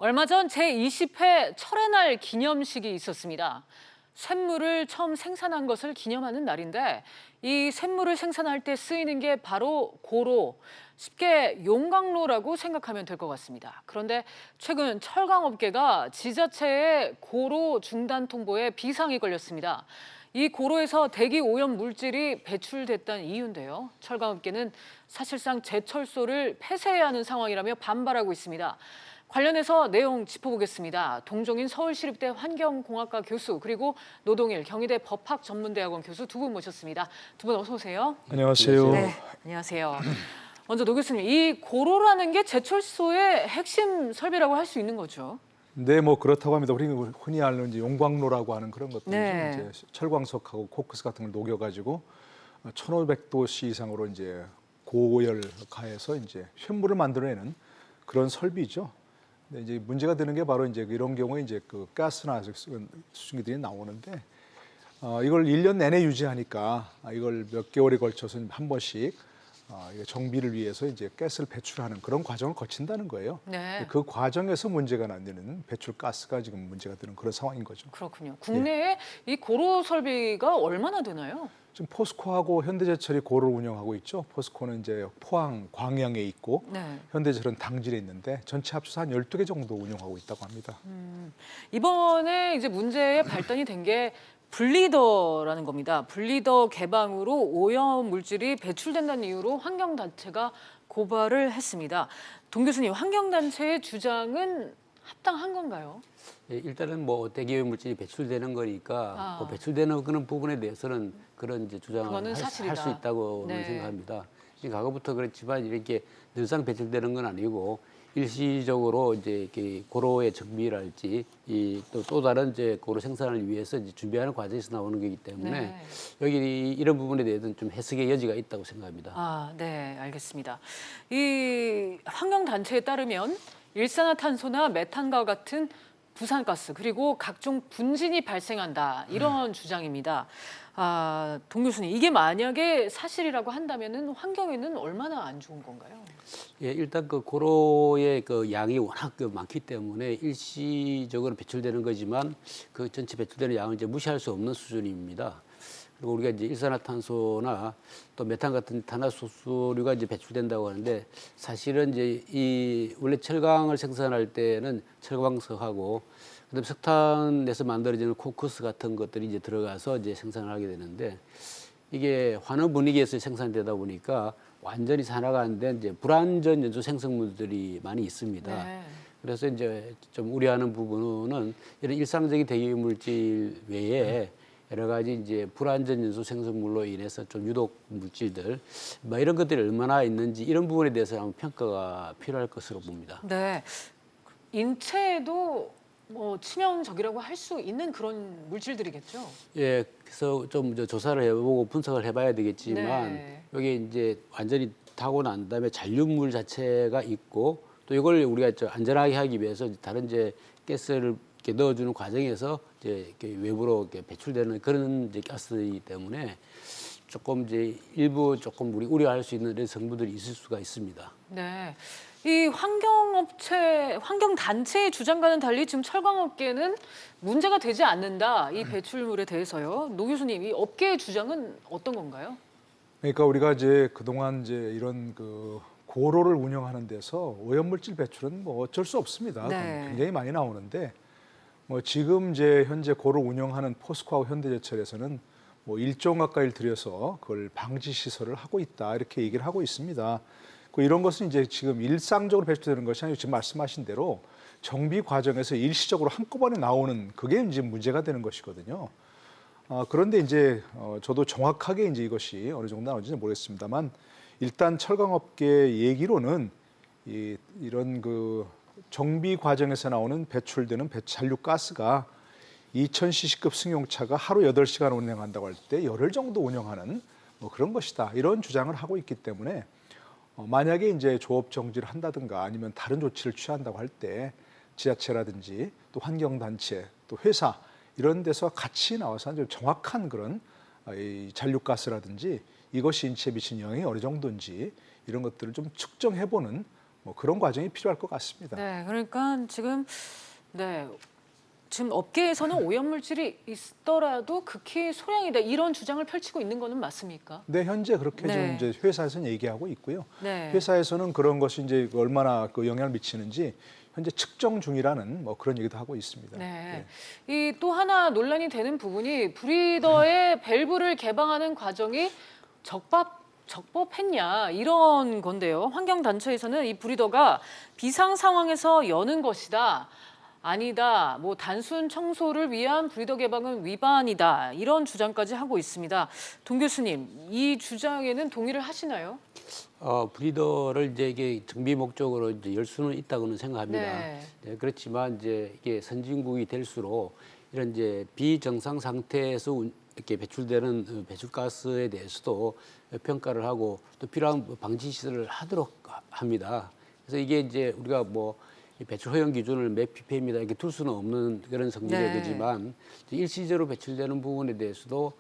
얼마 전 제20회 철의 날 기념식이 있었습니다. 쇳물을 처음 생산한 것을 기념하는 날인데 이 쇳물을 생산할 때 쓰이는 게 바로 고로, 쉽게 용광로라고 생각하면 될 것 같습니다. 그런데 최근 철강업계가 지자체의 고로 중단 통보에 비상이 걸렸습니다. 이 고로에서 대기 오염 물질이 배출됐다는 이유인데요. 철강업계는 사실상 제철소를 폐쇄해야 하는 상황이라며 반발하고 있습니다. 관련해서 내용 짚어보겠습니다. 동종인 서울시립대 환경공학과 교수 그리고 노동일 경희대 법학전문대학원 교수 두 분 모셨습니다. 두 분 어서 오세요. 안녕하세요. 네, 안녕하세요. 먼저 노 교수님, 이 고로라는 게 제철소의 핵심 설비라고 할 수 있는 거죠? 네, 뭐 그렇다고 합니다. 우리 흔히 아는 이제 용광로라고 하는 그런 것들이죠. 네. 이제 철광석하고 코크스 같은 걸 녹여가지고 1,500도씨 이상으로 이제 고열 가해서 이제 쇳물을 만들어내는 그런 설비죠. 근데 이제 문제가 되는 게 바로 이제 이런 경우에 이제 그 가스나 수증기들이 나오는데 이걸 1년 내내 유지하니까 이걸 몇 개월에 걸쳐서 한 번씩 정비를 위해서 이제 가스를 배출하는 그런 과정을 거친다는 거예요. 네. 그 과정에서 문제가 나는 배출 가스가 지금 문제가 되는 그런 상황인 거죠. 그렇군요. 국내에 이 고로 설비가 얼마나 되나요? 지금 포스코하고 현대제철이 고를 운영하고 있죠. 포스코는 이제 포항, 광양에 있고 네. 현대제철은 당진에 있는데 전체 합쳐서 한 12개 정도 운영하고 있다고 합니다. 이번에 이제 문제의 발단이 된 게 분리더라는 겁니다. 분리더 개방으로 오염 물질이 배출된다는 이유로 환경단체가 고발을 했습니다. 동 교수님, 환경단체의 주장은 합당한 건가요? 예, 일단은 뭐 대기오염 물질이 배출되는 거니까 뭐 배출되는 그런 부분에 대해서는 그런 이제 주장을 그거는 할 사실이다. 수 있다고 네. 생각합니다. 과거부터 그렇지만 이렇게 늘상 배출되는 건 아니고 일시적으로 이제 이렇게 고로의 정비랄지 또 다른 이제 고로 생산을 위해서 이제 준비하는 과정에서 나오는 거기 때문에 네. 여기 이런 부분에 대해서는 좀 해석의 여지가 있다고 생각합니다. 아, 네, 알겠습니다. 이 환경단체에 따르면 일산화탄소나 메탄과 같은 부산가스 그리고 각종 분진이 발생한다 이런 주장입니다. 아, 동 교수님, 이게 만약에 사실이라고 한다면은 환경에는 얼마나 안 좋은 건가요? 예, 일단 그 고로의 그 양이 워낙 많기 때문에 일시적으로 배출되는 거지만 그 전체 배출되는 양을 이제 무시할 수 없는 수준입니다. 그리고 우리가 이제 일산화탄소나 또 메탄 같은 탄화수소류가 이제 배출된다고 하는데 사실은 이제 이 원래 철강을 생산할 때는 철광석하고 그다음에 석탄에서 만들어지는 코크스 같은 것들이 이제 들어가서 이제 생산을 하게 되는데 이게 환원 분위기에서 생산되다 보니까 완전히 산화가 안 된 이제 불완전 연소 생성물들이 많이 있습니다. 네. 그래서 이제 좀 우려하는 부분은 이런 일상적인 대기오염 물질 외에 여러 가지 이제 불완전 연소 생성물로 인해서 좀 유독 물질들 뭐 이런 것들이 얼마나 있는지 이런 부분에 대해서 한번 평가가 필요할 것으로 봅니다. 네, 인체에도 뭐 치명적이라고 할 수 있는 그런 물질들이겠죠? 예, 그래서 좀 조사를 해보고 분석을 해봐야 되겠지만 네. 여기 이제 완전히 타고 난 다음에 잔류물 자체가 있고 또 이걸 우리가 안전하게 하기 위해서 다른 이제 가스를 이렇게 넣어주는 과정에서 이제 이렇게 외부로 이렇게 배출되는 그런 이제 가스이기 때문에 조금 이제 일부 조금 우리 우려할 수 있는 이런 성분들이 있을 수가 있습니다. 네. 이 환경단체의 주장과는 달리 지금 철강업계는 문제가 되지 않는다. 이 배출물에 대해서요. 노 교수님, 이 업계의 주장은 어떤 건가요? 그러니까 우리가 이제 그동안 이제 이런 그 고로를 운영하는 데서 오염물질 배출은 뭐 어쩔 수 없습니다. 네. 굉장히 많이 나오는데 뭐 지금 이제 현재 고로 운영하는 포스코하고 현대제철에서는 뭐 1조 가까이를 들여서 그걸 방지 시설을 하고 있다 이렇게 얘기를 하고 있습니다. 이런 것은 이제 지금 일상적으로 배출되는 것이 아니고 지금 말씀하신 대로 정비 과정에서 일시적으로 한꺼번에 나오는 그게 이제 문제가 되는 것이거든요. 그런데 이제 저도 정확하게 이제 이것이 어느 정도 나오는지 모르겠습니다만 일단 철강업계 얘기로는 이런 그 정비 과정에서 나오는 배출되는 잔류 가스가 2000cc급 승용차가 하루 8시간 운행한다고 할 때 열흘 정도 운영하는 뭐 그런 것이다. 이런 주장을 하고 있기 때문에 만약에 이제 조업 정지를 한다든가 아니면 다른 조치를 취한다고 할 때 지자체라든지 또 환경단체 또 회사 이런 데서 같이 나와서 좀 정확한 그런 이 잔류가스라든지 이것이 인체에 미친 영향이 어느 정도인지 이런 것들을 좀 측정해보는 뭐 그런 과정이 필요할 것 같습니다. 네, 그러니까 지금 업계에서는 오염물질이 있더라도 극히 소량이다 이런 주장을 펼치고 있는 거는 맞습니까? 네, 현재 그렇게 네. 좀 이제 회사에서는 얘기하고 있고요. 네. 회사에서는 그런 것이 이제 얼마나 그 영향을 미치는지 현재 측정 중이라는 뭐 그런 얘기도 하고 있습니다. 네. 이 또 하나 논란이 되는 부분이 브리더의 밸브를 개방하는 과정이 적법했냐 이런 건데요. 환경단체에서는 이 브리더가 비상 상황에서 여는 것이다. 아니다. 뭐 단순 청소를 위한 브리더 개방은 위반이다. 이런 주장까지 하고 있습니다. 동 교수님, 이 주장에는 동의를 하시나요? 브리더를 이제 이게 정비 목적으로 이제 열 수는 있다고는 생각합니다. 네. 네, 그렇지만 이제 이게 선진국이 될수록 이런 이제 비정상 상태에서 이렇게 배출되는 배출가스에 대해서도 평가를 하고 또 필요한 방지 시설을 하도록 합니다. 그래서 이게 이제 우리가 뭐 이 배출 허용 기준을 몇 ppm이다 이렇게 둘 수는 없는 그런 성질이지만 일시적으로 배출되는 부분에 대해서도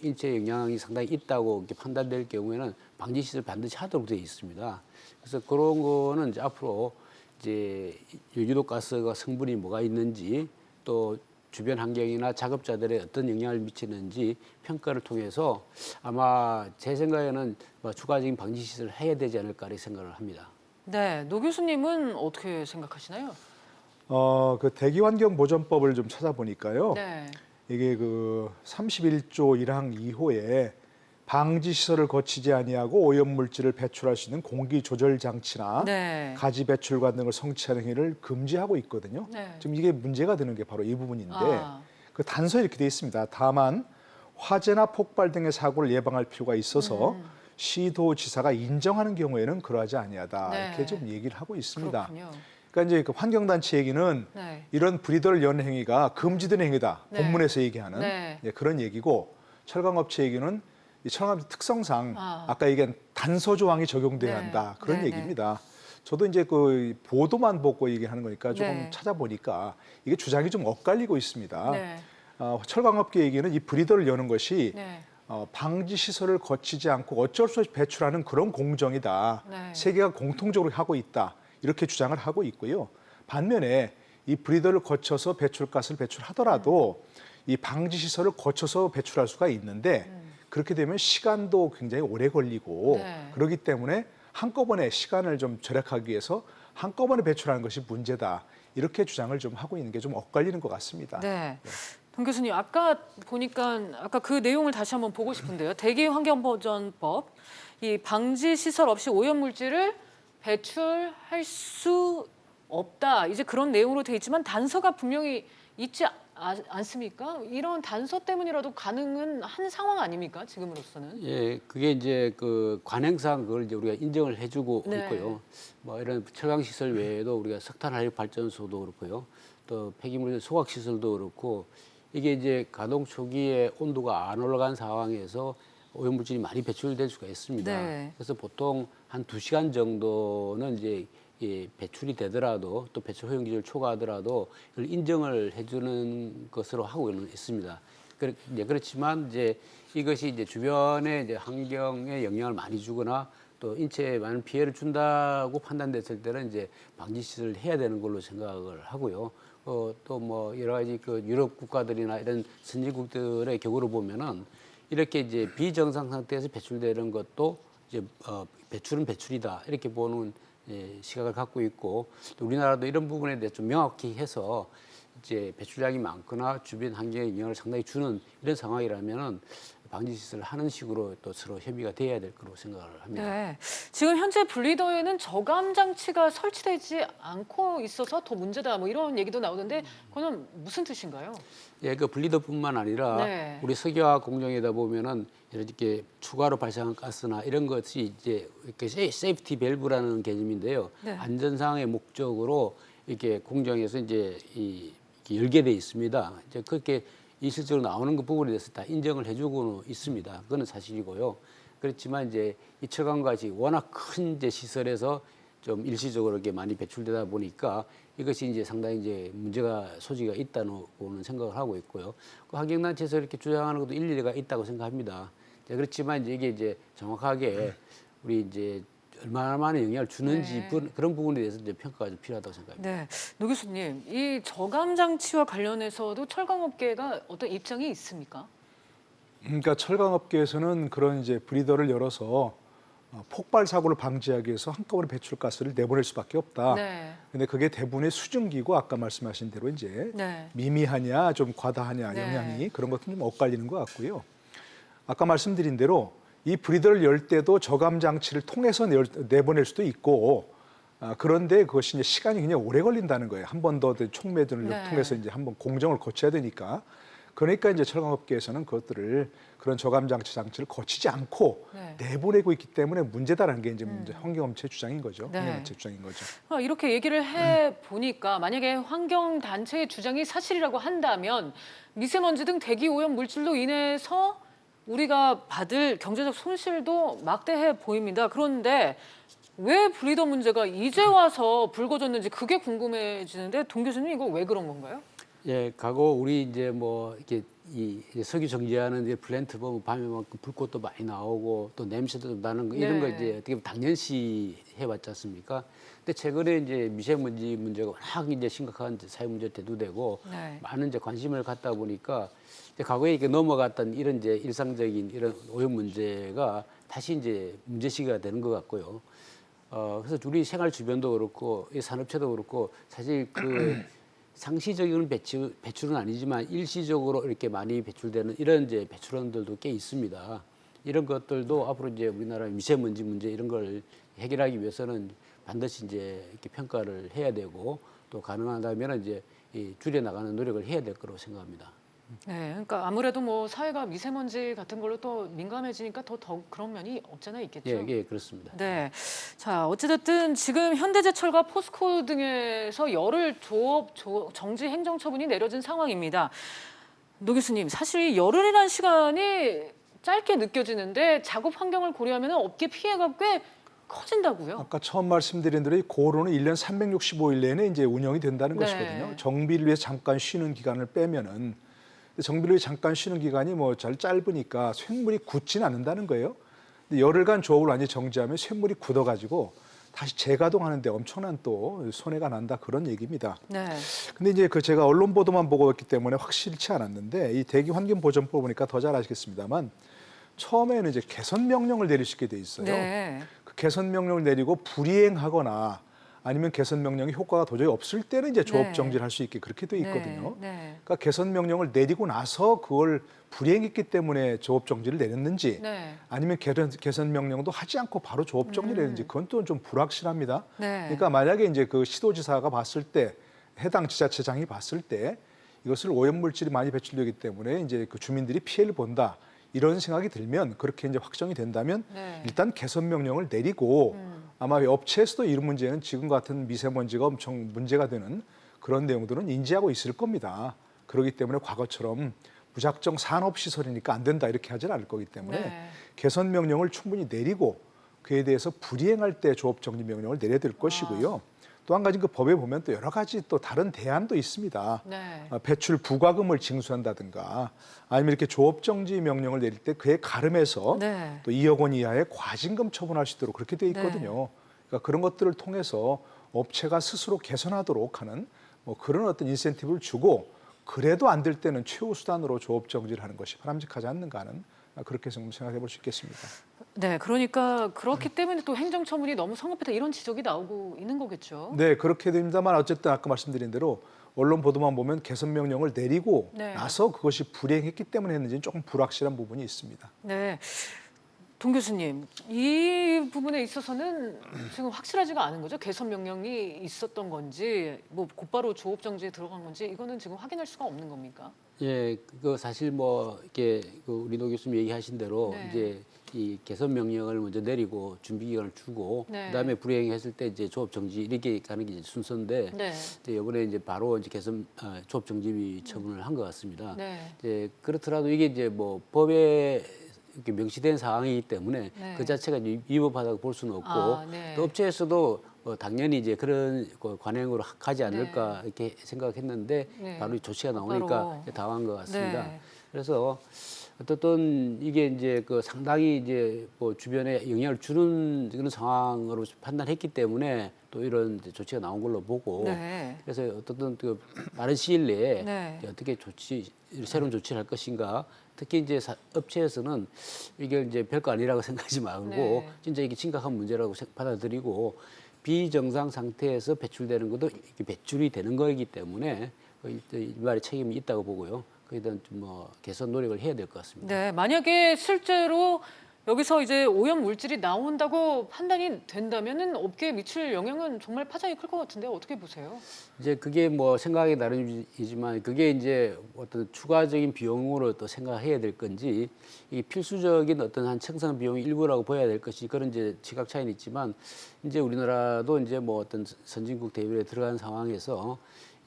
인체 영향이 상당히 있다고 이렇게 판단될 경우에는 방지 시설 반드시 하도록 되어 있습니다. 그래서 그런 거는 이제 앞으로 이제 유독가스가 성분이 뭐가 있는지 또 주변 환경이나 작업자들의 어떤 영향을 미치는지 평가를 통해서 아마 제 생각에는 뭐 추가적인 방지 시설을 해야 되지 않을까 이렇게 생각을 합니다. 네, 노 교수님은 어떻게 생각하시나요? 그 대기환경보전법을 좀 찾아보니까요. 네. 이게 그 31조 1항 2호에 방지 시설을 거치지 아니하고 오염물질을 배출할 수 있는 공기 조절 장치나 네. 가지 배출관 등을 성취하는 행위를 금지하고 있거든요. 네. 지금 이게 문제가 되는 게 바로 이 부분인데 아. 그 단서에 이렇게 돼 있습니다. 다만 화재나 폭발 등의 사고를 예방할 필요가 있어서 시도지사가 인정하는 경우에는 그러하지 아니하다 네. 이렇게 좀 얘기를 하고 있습니다. 그렇군요. 그러니까 이제 그 환경단체 얘기는 네. 이런 브리더를 여는 행위가 금지된 행위다. 네. 본문에서 얘기하는 네. 예, 그런 얘기고 철강업체 얘기는 이 철강업체 특성상 아. 아까 얘기한 단서 조항이 적용돼야 네. 한다. 그런 네, 얘기입니다. 저도 이제 그 보도만 보고 얘기하는 거니까 조금 네. 찾아보니까 이게 주장이 좀 엇갈리고 있습니다. 네. 철강업계 얘기는 이 브리더를 여는 것이 네. 방지 시설을 거치지 않고 어쩔 수 없이 배출하는 그런 공정이다. 네. 세계가 공통적으로 하고 있다. 이렇게 주장을 하고 있고요. 반면에 이 브리더를 거쳐서 배출가스를 배출하더라도 이 방지 시설을 거쳐서 배출할 수가 있는데 그렇게 되면 시간도 굉장히 오래 걸리고 네. 그렇기 때문에 한꺼번에 시간을 좀 절약하기 위해서 한꺼번에 배출하는 것이 문제다. 이렇게 주장을 좀 하고 있는 게 좀 엇갈리는 것 같습니다. 네. 동 교수님, 아까 보니까 아까 그 내용을 다시 한번 보고 싶은데요. 대기환경보전법, 이 방지 시설 없이 오염물질을 배출할 수 없다. 이제 그런 내용으로 돼 있지만 단서가 분명히 있지 않습니까? 이런 단서 때문이라도 가능은 한 상황 아닙니까? 지금으로서는. 예, 그게 이제 그 관행상 그걸 이제 우리가 인정을 해주고 네. 있고요. 뭐 이런 철강 시설 외에도 우리가 석탄 화력 발전소도 그렇고요. 또 폐기물 소각 시설도 그렇고 이게 이제 가동 초기에 온도가 안 올라간 상황에서 오염물질이 많이 배출될 수가 있습니다. 네. 그래서 보통 한 2시간 정도는 이제 배출이 되더라도 또 배출 허용 기준을 초과하더라도 이걸 인정을 해주는 것으로 하고는 있습니다. 그렇지만 이제 이것이 이제 주변의 이제 환경에 영향을 많이 주거나 또 인체에 많은 피해를 준다고 판단됐을 때는 이제 방지 시설을 해야 되는 걸로 생각을 하고요. 또 뭐 여러 가지 그 유럽 국가들이나 이런 선진국들의 경우를 보면은 이렇게 이제 비정상 상태에서 배출되는 것도 이제 배출은 배출이다 이렇게 보는 시각을 갖고 있고 또 우리나라도 이런 부분에 대해 좀 명확히 해서 이제 배출량이 많거나 주변 환경에 영향을 상당히 주는 이런 상황이라면은 방지 시설을 하는 식으로 또 서로 협의가 돼야 될 거로 생각을 합니다. 네. 지금 현재 분리더에는 저감 장치가 설치되지 않고 있어서 더 문제다. 뭐 이런 얘기도 나오는데 그거는 무슨 뜻인가요? 예, 그 분리더뿐만 아니라 네. 우리 석유화학 공정에다 보면은 이렇게 추가로 발생한 가스나 이런 것이 이제 이렇게 세이프티 밸브라는 개념인데요. 네. 안전상의 목적으로 이렇게 공정에서 이제 이렇게 열게 돼 있습니다. 이제 그렇게 이실적으로 나오는 그 부분에 대해서 다 인정을 해주고는 있습니다. 그거는 사실이고요. 그렇지만 이제 이 철강같이 워낙 큰 이제 시설에서 좀 일시적으로 이렇게 많이 배출되다 보니까 이것이 이제 상당히 이제 문제가 소지가 있다고는 생각을 하고 있고요. 그 환경단체에서 이렇게 주장하는 것도 일리가 있다고 생각합니다. 그렇지만 이제 이게 이제 정확하게 우리 이제 얼마나 많은 영향을 주는지 네. 그런 부분에 대해서 이제 평가가 좀 필요하다고 생각합니다. 네, 노 교수님, 이 저감 장치와 관련해서도 철강업계가 어떤 입장이 있습니까? 그러니까 철강업계에서는 그런 이제 브리더를 열어서 폭발 사고를 방지하기 위해서 한꺼번에 배출가스를 내보낼 수밖에 없다. 네. 근데 그게 대부분의 수증기고 아까 말씀하신 대로 이제 네. 미미하냐 좀 과다하냐 네. 영향이 그런 것도 좀 엇갈리는 것 같고요. 아까 말씀드린 대로 이 브리더를 열 때도 저감 장치를 통해서 내보낼 수도 있고 그런데 그것이 이제 시간이 굉장히 오래 걸린다는 거예요. 한 번 더 촉매전을 네. 통해서 이제 한번 공정을 거쳐야 되니까. 그러니까 이제 철강업계에서는 그것들을 그런 저감 장치를 거치지 않고 네. 내보내고 있기 때문에 문제다라는 게 이제 환경업체 주장인 거죠. 네. 환경업체 주장인 거죠. 이렇게 얘기를 해 보니까 만약에 환경 단체의 주장이 사실이라고 한다면 미세먼지 등 대기 오염 물질로 인해서 우리가 받을 경제적 손실도 막대해 보입니다. 그런데 왜 브리더 문제가 이제 와서 불거졌는지 그게 궁금해지는데 동 교수님 이거 왜 그런 건가요? 예, 과거 우리 이제 뭐 이렇게 이 석유 정제하는 이제 플랜트 보면 밤에 막 불꽃도 많이 나오고 또 냄새도 좀 나는 거 이런 거 네. 이제 어떻게 보면 당연시 해왔지 않습니까? 근데 최근에 이제 미세먼지 문제가 워낙 이제 심각한 이제 사회 문제 대두되고 네. 많은 이제 관심을 갖다 보니까 이제 과거에 이렇게 넘어갔던 이런 이제 일상적인 이런 오염 문제가 다시 이제 문제시가 되는 것 같고요. 그래서 우리 생활 주변도 그렇고 이 산업체도 그렇고 사실 그 상시적인 배출은 아니지만 일시적으로 이렇게 많이 배출되는 이런 이제 배출원들도 꽤 있습니다. 이런 것들도 앞으로 이제 우리나라 미세먼지 문제 이런 걸 해결하기 위해서는 반드시 이제 이렇게 평가를 해야 되고 또 가능하다면 이제 줄여 나가는 노력을 해야 될 거라고 생각합니다. 네, 그러니까 아무래도 뭐 사회가 미세먼지 같은 걸로 또 민감해지니까 더 그런 면이 없잖아 있겠죠. 예, 예, 그렇습니다. 네. 자, 어찌됐든 지금 현대제철과 포스코 등에서 열을 조업 정지 행정처분이 내려진 상황입니다. 노 교수님, 사실 이 열흘이라는 시간이 짧게 느껴지는데 작업 환경을 고려하면 업계 피해가 꽤 커진다고요? 아까 처음 말씀드린 대로 이 고로는 1년 365일 내내 이제 운영이 된다는 네. 것이거든요. 정비를 위해서 잠깐 쉬는 기간을 빼면은 정비를 위해 잠깐 쉬는 기간이 뭐 잘 짧으니까 쇳물이 굳지는 않는다는 거예요. 근데 열흘간 조업을 완전히 정지하면 쇳물이 굳어가지고 다시 재가동하는데 엄청난 또 손해가 난다 그런 얘기입니다. 네. 근데 이제 그 제가 언론 보도만 보고 있기 때문에 확실치 않았는데 이 대기환경보전법 보니까 더 잘 아시겠습니다만 처음에는 이제 개선 명령을 내릴 수 있게 돼 있어요. 네. 그 개선 명령을 내리고 불이행하거나 아니면 개선 명령이 효과가 도저히 없을 때는 이제 조업 네. 정지를 할 수 있게 그렇게 돼 있거든요. 네. 그러니까 개선 명령을 내리고 나서 그걸 불이행했기 때문에 조업 정지를 내렸는지 네. 아니면 개선 명령도 하지 않고 바로 조업 정지를 했는지 그건 또 좀 불확실합니다. 네. 그러니까 만약에 이제 그 시도지사가 봤을 때 해당 지자체장이 봤을 때 이것을 오염 물질이 많이 배출되기 때문에 이제 그 주민들이 피해를 본다. 이런 생각이 들면 그렇게 이제 확정이 된다면 네. 일단 개선 명령을 내리고 아마 업체에서도 이런 문제는 지금 같은 미세먼지가 엄청 문제가 되는 그런 내용들은 인지하고 있을 겁니다. 그렇기 때문에 과거처럼 무작정 산업시설이니까 안 된다 이렇게 하지는 않을 거기 때문에 네. 개선 명령을 충분히 내리고 그에 대해서 불이행할 때 조업 정지 명령을 내려야 될 것이고요. 또 한 가지 그 법에 보면 또 여러 가지 또 다른 대안도 있습니다. 네. 배출 부과금을 징수한다든가 아니면 이렇게 조업 정지 명령을 내릴 때 그에 가름해서 네. 또 2억 원 이하의 과징금 처분할 수 있도록 그렇게 돼 있거든요. 그러니까 그런 것들을 통해서 업체가 스스로 개선하도록 하는 뭐 그런 어떤 인센티브를 주고 그래도 안 될 때는 최후 수단으로 조업 정지를 하는 것이 바람직하지 않는가 하는 그렇게 좀 생각해 볼 수 있겠습니다. 네, 그러니까 그렇기 때문에 또 행정처분이 너무 성급했다 이런 지적이 나오고 있는 거겠죠. 네, 그렇게 됩니다만 어쨌든 아까 말씀드린 대로 언론 보도만 보면 개선 명령을 내리고 네. 나서 그것이 불이행했기 때문에 했는지는 조금 불확실한 부분이 있습니다. 네. 동 교수님, 이 부분에 있어서는 지금 확실하지가 않은 거죠. 개선 명령이 있었던 건지, 뭐 곧바로 조업 정지에 들어간 건지 이거는 지금 확인할 수가 없는 겁니까? 예, 그 사실 뭐 이렇게 그 우리 노 교수님 얘기하신 대로 네. 이제 이 개선 명령을 먼저 내리고 준비 기간을 주고 네. 그다음에 불이행했을 때 이제 조업 정지 이렇게 가는 게 이제 순서인데 네. 이제 이번에 이제 바로 이제 조업 정지 처분을 한 것 같습니다. 네. 이제 그렇더라도 이게 이제 뭐 법에 이렇게 명시된 사항이기 때문에 네. 그 자체가 이제 위법하다고 볼 수는 없고 네. 또 업체에서도 당연히 이제 그런 관행으로 가지 않을까 이렇게 생각했는데 네. 바로 이 조치가 곧바로. 나오니까 당황한 것 같습니다. 네. 그래서 어떻든 이게 이제 그 상당히 이제 뭐 주변에 영향을 주는 그런 상황으로 판단했기 때문에 또 이런 이제 조치가 나온 걸로 보고 네. 그래서 어떻든 그 빠른 시일 내에 네. 이제 어떻게 새로운 조치를 할 것인가 특히 이제 업체에서는 이게 이제 별거 아니라고 생각하지 말고 네. 진짜 이게 심각한 문제라고 받아들이고 비정상 상태에서 배출되는 것도 이게 배출이 되는 거이기 때문에 일말의 책임이 있다고 보고요. 거기에 대한 좀 개선 노력을 해야 될 것 같습니다. 네, 만약에 실제로 여기서 이제 오염 물질이 나온다고 판단이 된다면은 업계에 미칠 영향은 정말 파장이 클 것 같은데 어떻게 보세요? 이제 그게 뭐 생각이 나름이지만 그게 이제 어떤 추가적인 비용으로 또 생각해야 될 건지 이 필수적인 어떤 한 생산 비용 일부라고 보여야 될 것이 그런 이제 시각 차이는 있지만 이제 우리나라도 이제 뭐 어떤 선진국 대비에 들어간 상황에서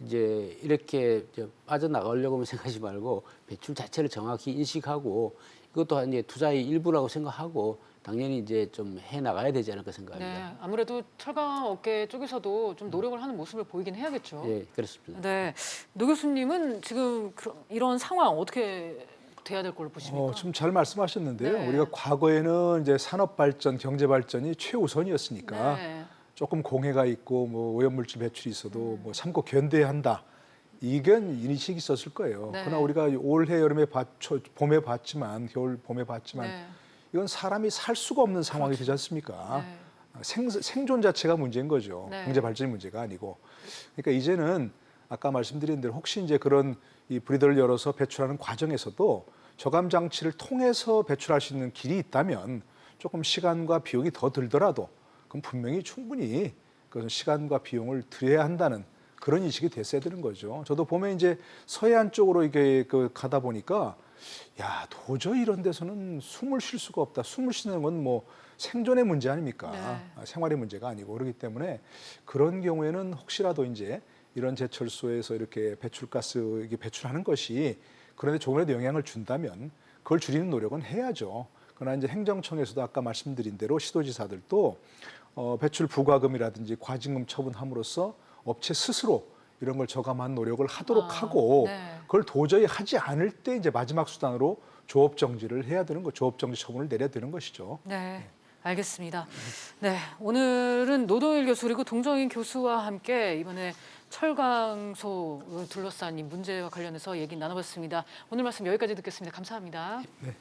이제 이렇게 빠져나가려고만 생각하지 말고 배출 자체를 정확히 인식하고 이것도 한 이제 투자의 일부라고 생각하고 당연히 이제 좀 해 나가야 되지 않을까 생각합니다. 네, 아무래도 철강 업계 쪽에서도 좀 노력을 하는 모습을 보이긴 해야겠죠. 예, 그렇습니다. 네, 노 교수님은 지금 이런 상황 어떻게 돼야 될 걸로 보십니까? 좀 잘 말씀하셨는데요. 네. 우리가 과거에는 이제 산업 발전, 경제 발전이 최우선이었으니까 네. 조금 공해가 있고 뭐 오염물질 배출이 있어도 뭐 참고 견뎌야 한다. 이건 인식이 있었을 거예요. 네. 그러나 우리가 올해 여름에 봄에 봤지만 겨울 봄에 봤지만 네. 이건 사람이 살 수가 없는 상황이 되지 않습니까? 네. 생존 자체가 문제인 거죠. 네. 경제 발전이 문제가 아니고. 그러니까 이제는 아까 말씀드린 대로 혹시 이제 그런 이 브리더를 열어서 배출하는 과정에서도 저감 장치를 통해서 배출할 수 있는 길이 있다면 조금 시간과 비용이 더 들더라도 그럼 분명히 충분히 그 시간과 비용을 들여야 한다는 그런 인식이 됐어야 되는 거죠. 저도 보면 이제 서해안 쪽으로 이게 가다 보니까 야, 도저히 이런 데서는 숨을 쉴 수가 없다. 숨을 쉬는 건 뭐 생존의 문제 아닙니까? 네. 생활의 문제가 아니고 그렇기 때문에 그런 경우에는 혹시라도 이제 이런 제철소에서 이렇게 배출가스 이게 배출하는 것이 그런데 조금이라도 영향을 준다면 그걸 줄이는 노력은 해야죠. 그러나 이제 행정청에서도 아까 말씀드린 대로 시도지사들도 배출 부과금이라든지 과징금 처분함으로써 업체 스스로 이런 걸 저감한 노력을 하도록 하고 네. 그걸 도저히 하지 않을 때 이제 마지막 수단으로 조업 정지를 해야 되는 거, 조업 정지 처분을 내려야 되는 것이죠. 네, 알겠습니다. 네, 오늘은 노동일 교수 그리고 동정인 교수와 함께 이번에 철강소 둘러싼 이 문제와 관련해서 얘기 나눠봤습니다. 오늘 말씀 여기까지 듣겠습니다. 감사합니다. 네.